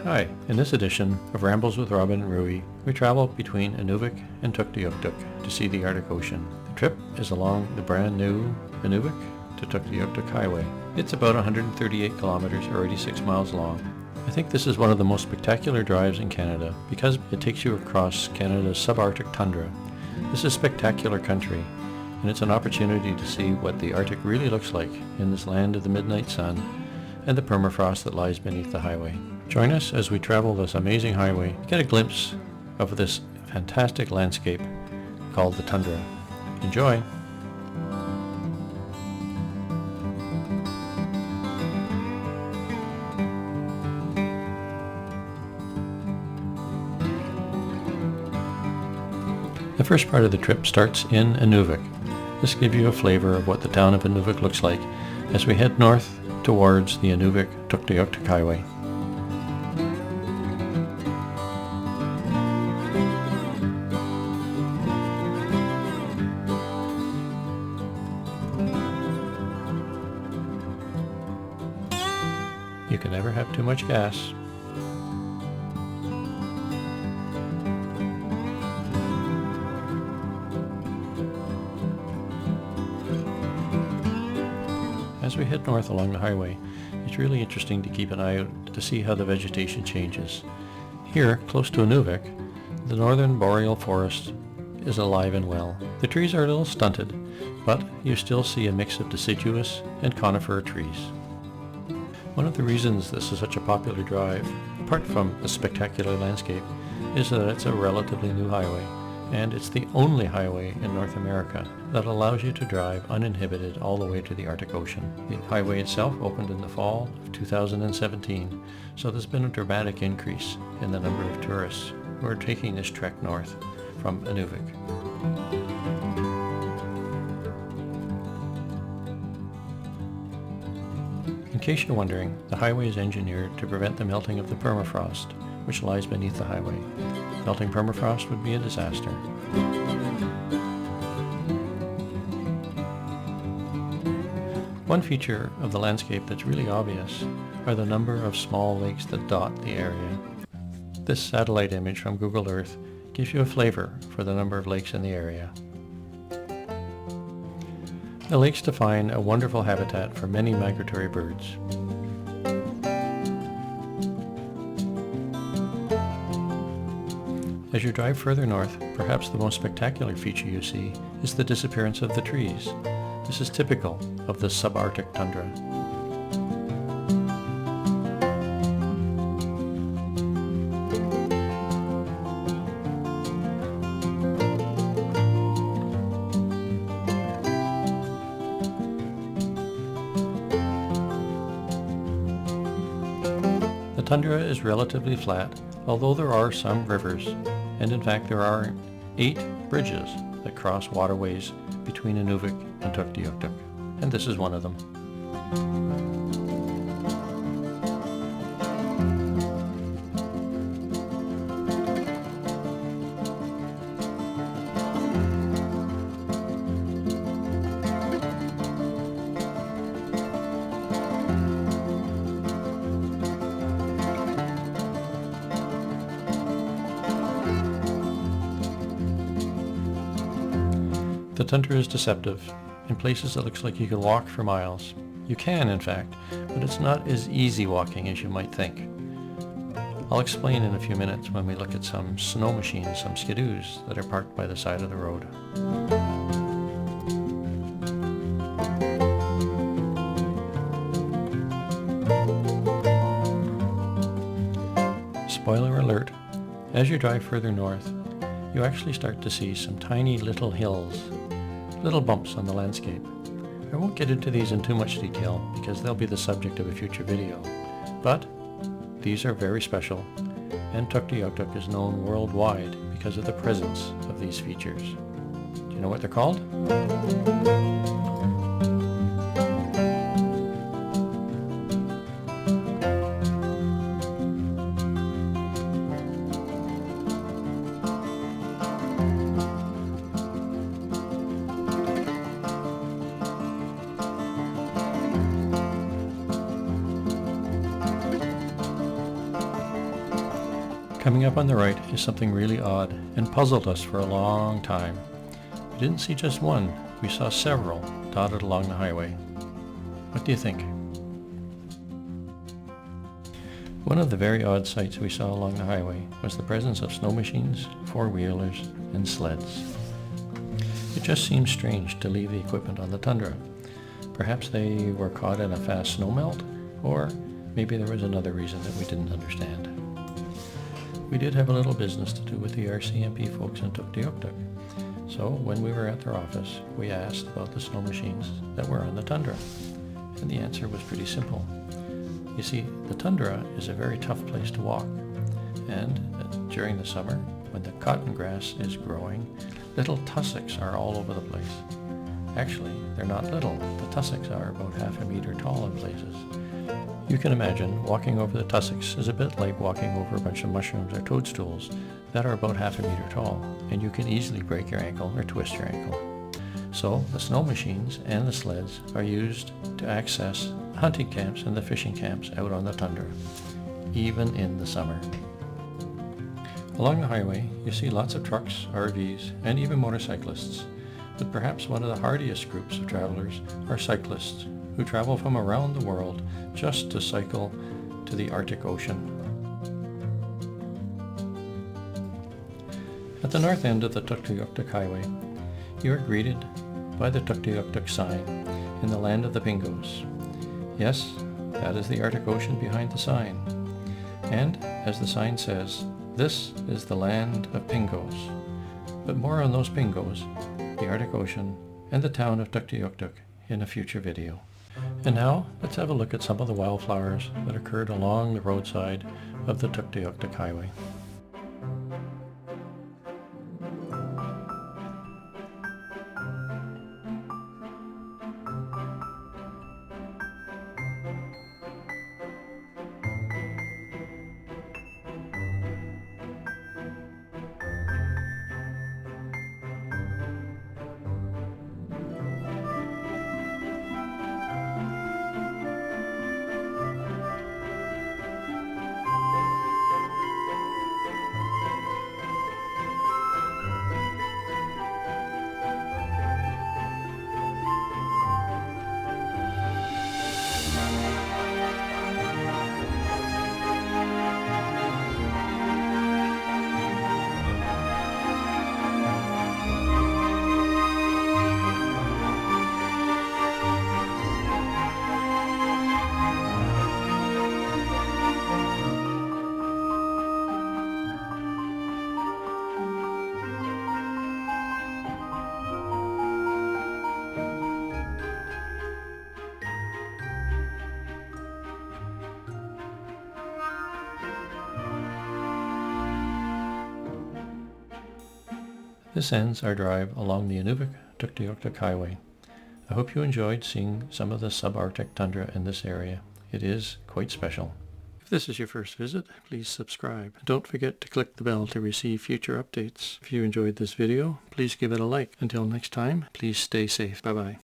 Hi, in this edition of Rambles with Robin and Rui, we travel between Inuvik and Tuktoyaktuk to see the Arctic Ocean. The trip is along the brand new Inuvik to Tuktoyaktuk Highway. It's about 138 kilometers or 86 miles long. I think this is one of the most spectacular drives in Canada because it takes you across Canada's subarctic tundra. This is spectacular country, and it's an opportunity to see what the Arctic really looks like in this land of the midnight sun and the permafrost that lies beneath the highway. Join us as we travel this amazing highway to get a glimpse of this fantastic landscape called the Tundra. Enjoy! The first part of the trip starts in Inuvik. This gives you a flavor of what the town of Inuvik looks like as we head north towards the Inuvik-Tuktoyaktuk Highway. You can never have too much gas. As we head north along the highway, it's really interesting to keep an eye out to see how the vegetation changes. Here, close to Inuvik, the northern boreal forest is alive and well. The trees are a little stunted, but you still see a mix of deciduous and conifer trees. One of the reasons this is such a popular drive, apart from the spectacular landscape, is that it's a relatively new highway, and it's the only highway in North America that allows you to drive uninhibited all the way to the Arctic Ocean. The highway itself opened in the fall of 2017, so there's been a dramatic increase in the number of tourists who are taking this trek north from Inuvik. In case you're wondering, the highway is engineered to prevent the melting of the permafrost, which lies beneath the highway. Melting permafrost would be a disaster. One feature of the landscape that's really obvious are the number of small lakes that dot the area. This satellite image from Google Earth gives you a flavor for the number of lakes in the area. The lakes define a wonderful habitat for many migratory birds. As you drive further north, perhaps the most spectacular feature you see is the disappearance of the trees. This is typical of the subarctic tundra. The tundra is relatively flat, although there are some rivers, and in fact there are 8 bridges that cross waterways between Inuvik and Tuktoyaktuk, and this is one of them. The tundra is deceptive. In places it looks like you can walk for miles. You can, in fact, but it's not as easy walking as you might think. I'll explain in a few minutes when we look at some snow machines, some skidoos that are parked by the side of the road. Spoiler alert, as you drive further north, you actually start to see some tiny little hills, little bumps on the landscape. I won't get into these in too much detail because they'll be the subject of a future video, but these are very special, and Tuktoyaktuk is known worldwide because of the presence of these features. Do you know what they're called? Coming up on the right is something really odd and puzzled us for a long time. We didn't see just one, we saw several dotted along the highway. What do you think? One of the very odd sights we saw along the highway was the presence of snow machines, four-wheelers, and sleds. It just seemed strange to leave the equipment on the tundra. Perhaps they were caught in a fast snowmelt, or maybe there was another reason that we didn't understand. We did have a little business to do with the RCMP folks in Tuktoyaktuk, so when we were at their office, we asked about the snow machines that were on the tundra, and the answer was pretty simple. You see, the tundra is a very tough place to walk, and during the summer, when the cotton grass is growing, little tussocks are all over the place. Actually, they're not little. The tussocks are about half a meter tall in places. You can imagine walking over the tussocks is a bit like walking over a bunch of mushrooms or toadstools that are about half a meter tall, and you can easily break your ankle or twist your ankle. So the snow machines and the sleds are used to access hunting camps and the fishing camps out on the tundra, even in the summer. Along the highway, you see lots of trucks, RVs, and even motorcyclists, but perhaps one of the hardiest groups of travelers are cyclists who travel from around the world just to cycle to the Arctic Ocean. At the north end of the Tuktoyaktuk Highway, you are greeted by the Tuktoyaktuk sign in the land of the pingos. Yes, that is the Arctic Ocean behind the sign. And, as the sign says, this is the land of pingos. But more on those pingos, the Arctic Ocean, and the town of Tuktoyaktuk in a future video. And now, let's have a look at some of the wildflowers that occurred along the roadside of the Tuktoyaktuk Highway. This ends our drive along the Inuvik Tuktoyaktuk Highway. I hope you enjoyed seeing some of the subarctic tundra in this area. It is quite special. If this is your first visit, please subscribe. Don't forget to click the bell to receive future updates. If you enjoyed this video, please give it a like. Until next time, please stay safe. Bye-bye.